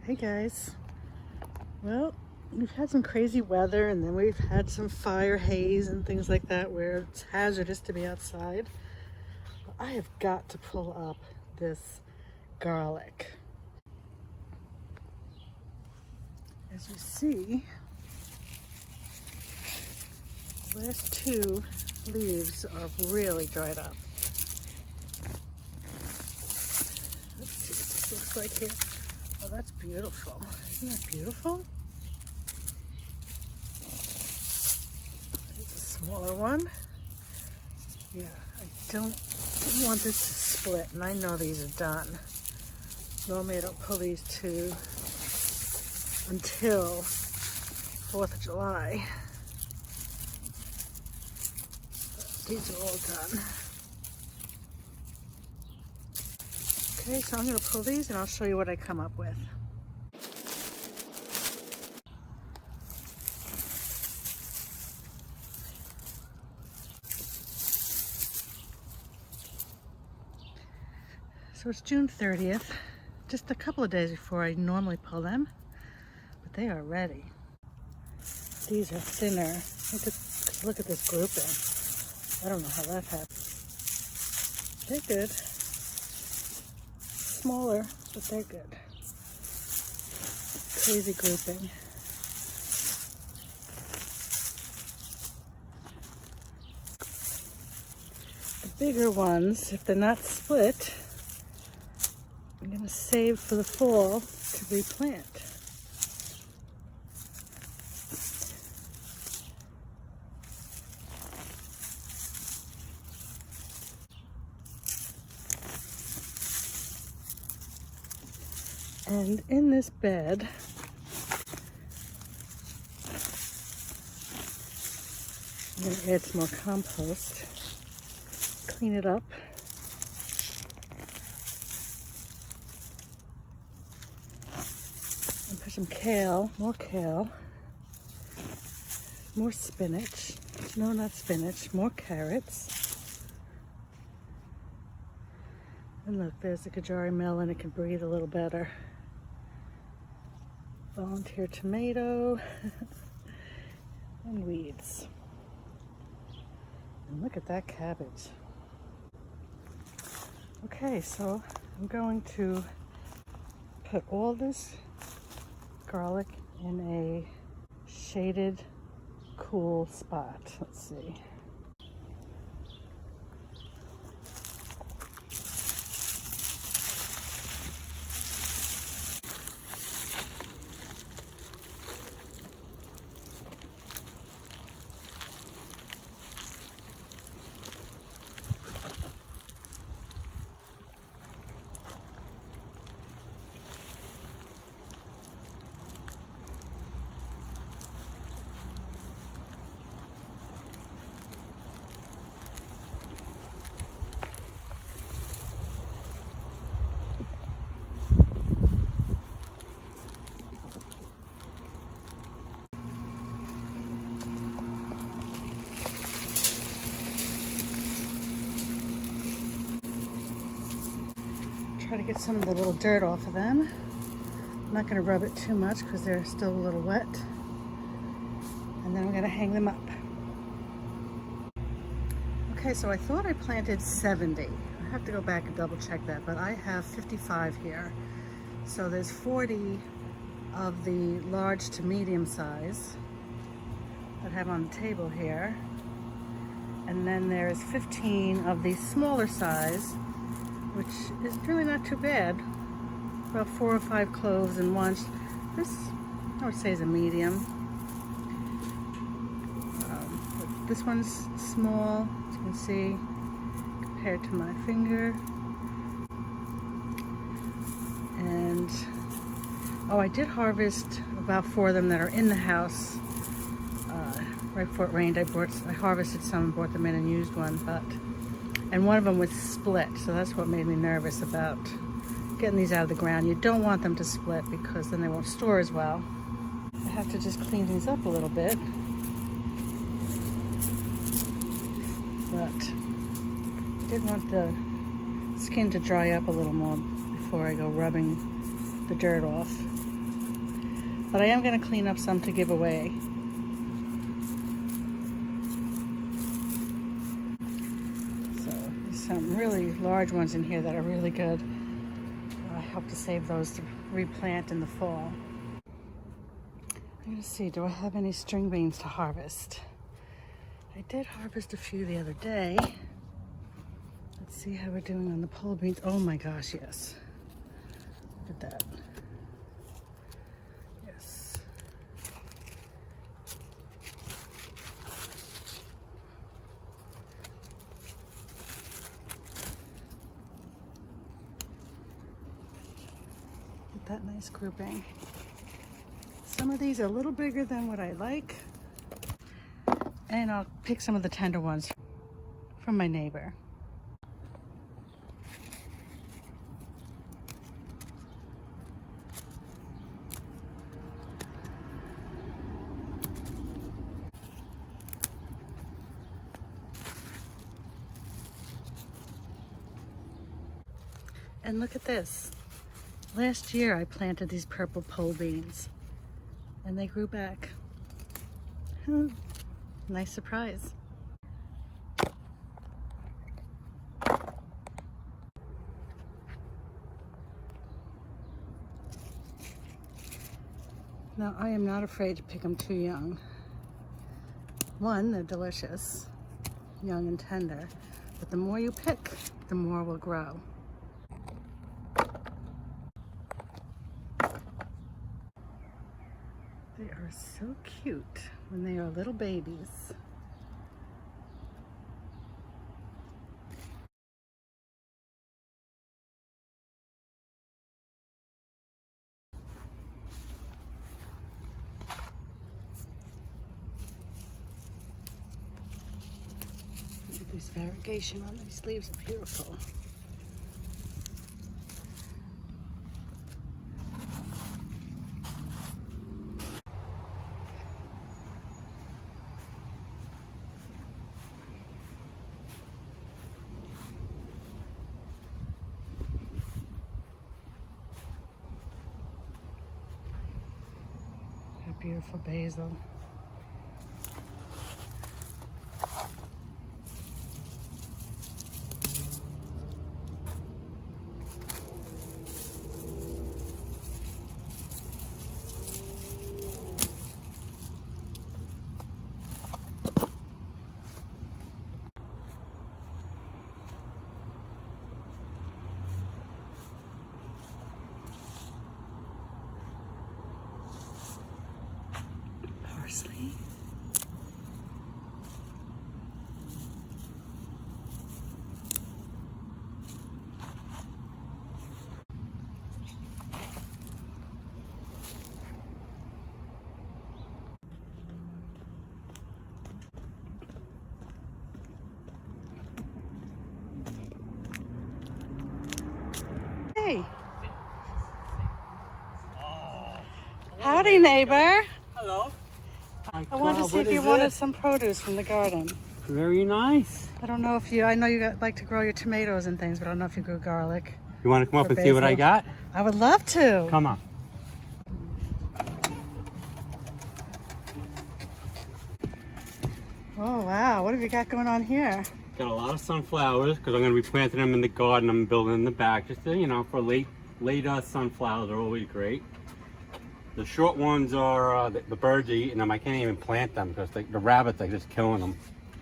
Hey guys. Well, we've had some crazy weather and then we've had some fire haze and things like that where it's hazardous to be outside. But I have got to pull up this garlic. As you see, the last two leaves are really dried up. Let's see what this looks like here. Oh, that's beautiful. Isn't that beautiful? Here's a smaller one. Yeah, I didn't want this to split, and I know these are done. Normally I don't pull these two until 4th of July. But these are all done. Okay, so I'm going to pull these and I'll show you what I come up with. So it's June 30th, just a couple of days before I normally pull them, but they are ready. These are thinner. Look at this grouping. I don't know how that happened. They're good. Smaller, but they're good. Crazy grouping. The bigger ones, if they're not split, I'm going to save for the fall to replant. And in this bed, I'm going to add some more compost, clean it up. And put some kale, more spinach. No, not spinach, more carrots. And look, there's the Kajari melon, it can breathe a little better. Volunteer tomato and weeds. And look at that cabbage. Okay, so I'm going to put all this garlic in a shaded, cool spot. Let's see. Try to get some of the little dirt off of them. I'm not going to rub it too much because they're still a little wet. And then I'm going to hang them up. Okay, so I thought I planted 70. I have to go back and double check that, but I have 55 here. So there's 40 of the large to medium size that I have on the table here. And then there's 15 of the smaller size, which is really not too bad. About 4 or 5 cloves in one. This, I would say, is a medium. But this one's small, as you can see, compared to my finger. And, oh, I did harvest about 4 of them that are in the house. Right before it rained, I harvested some and brought them in and used one, and one of them was split, so that's what made me nervous about getting these out of the ground. You don't want them to split because then they won't store as well. I have to just clean these up a little bit. But I did want the skin to dry up a little more before I go rubbing the dirt off. But I am going to clean up some to give away. So there's some really large ones in here that are really good. I hope to save those to replant in the fall. I'm going to see, do I have any string beans to harvest? I did harvest a few the other day. Let's see how we're doing on the pole beans. Oh my gosh, yes. Look at that. Yes. Look at that nice grouping. Some of these are a little bigger than what I like. And I'll pick some of the tender ones from my neighbor. And look at this. Last year I planted these purple pole beans and they grew back. Nice surprise. Now I am not afraid to pick them too young. One, they're delicious, young and tender, but the more you pick, the more will grow. They are so cute when they are little babies. Look at this variegation on these leaves, are beautiful. Beautiful basil. Parsley. Hey. Howdy, neighbor. Hello. I wanted to see if you wanted some produce from the garden. Very nice. I don't know if you, I know you like to grow your tomatoes and things, but I don't know if you grew garlic. You want to come up and see what I got? I would love to. Come on. Oh, wow. What have you got going on here? Got a lot of sunflowers because I'm going to be planting them in the garden. I'm building in the back just to, you know, for late sunflowers are always great. The short ones are the birds are eating them. I can't even plant them because the rabbits are just killing them.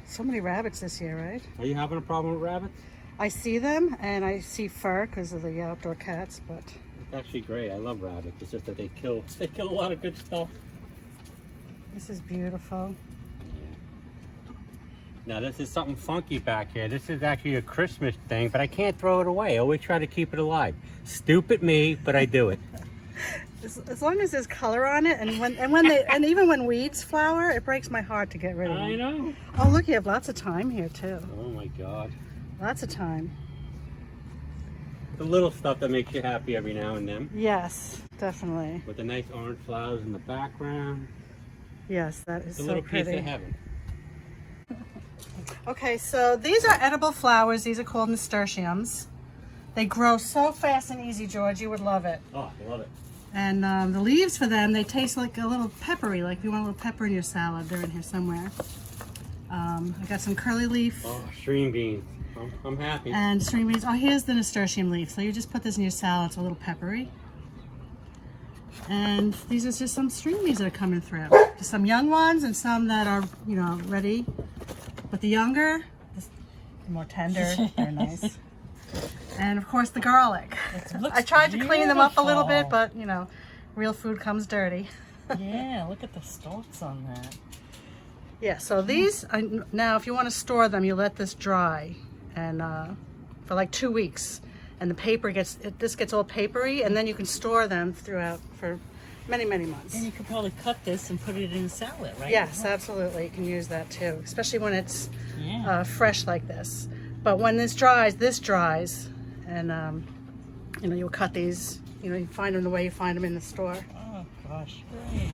So many rabbits this year, right? Are you having a problem with rabbits? I see them and I see fur because of the outdoor cats, but It's actually great. I love rabbits. It's just that they kill a lot of good stuff. this is beautiful. Now this is something funky back here. This is actually a Christmas thing, but I can't throw it away. I always try to keep it alive. Stupid me, but I do it. As long as there's color on it, and even when weeds flower, it breaks my heart to get rid of them. I know. Oh, look, you have lots of thyme here too. Oh my God. Lots of thyme. The little stuff that makes you happy every now and then. Yes, definitely. With the nice orange flowers in the background. Yes, that is It's a so little pretty. piece of heaven. Okay, so these are edible flowers. These are called nasturtiums. They grow so fast and easy, George. You would love it. Oh, I love it. And the leaves for them, they taste like a little peppery. Like if you want a little pepper in your salad, they're in here somewhere. I got some curly leaf. Oh, string beans. I'm happy. And string beans. Oh, here's the nasturtium leaf. So you just put this in your salad. It's a little peppery. And these are just some string beans that are coming through. Just some young ones and some that are, you know, ready. But the younger, the more tender. They're nice. And of course the garlic. I tried to clean them up a little bit, but you know, real food comes dirty. Yeah, look at the stalks on that. Yeah, so these, now if you want to store them, you let this dry and for like 2 weeks. And the paper this gets all papery, and then you can store them throughout for many, many months. And you could probably cut this and put it in a salad, right? Yes, absolutely. You can use that too, especially when it's Yeah. fresh like this. But when this dries, and you know, you'll cut these, you know, you find them the way you find them in the store. Oh, gosh. Great.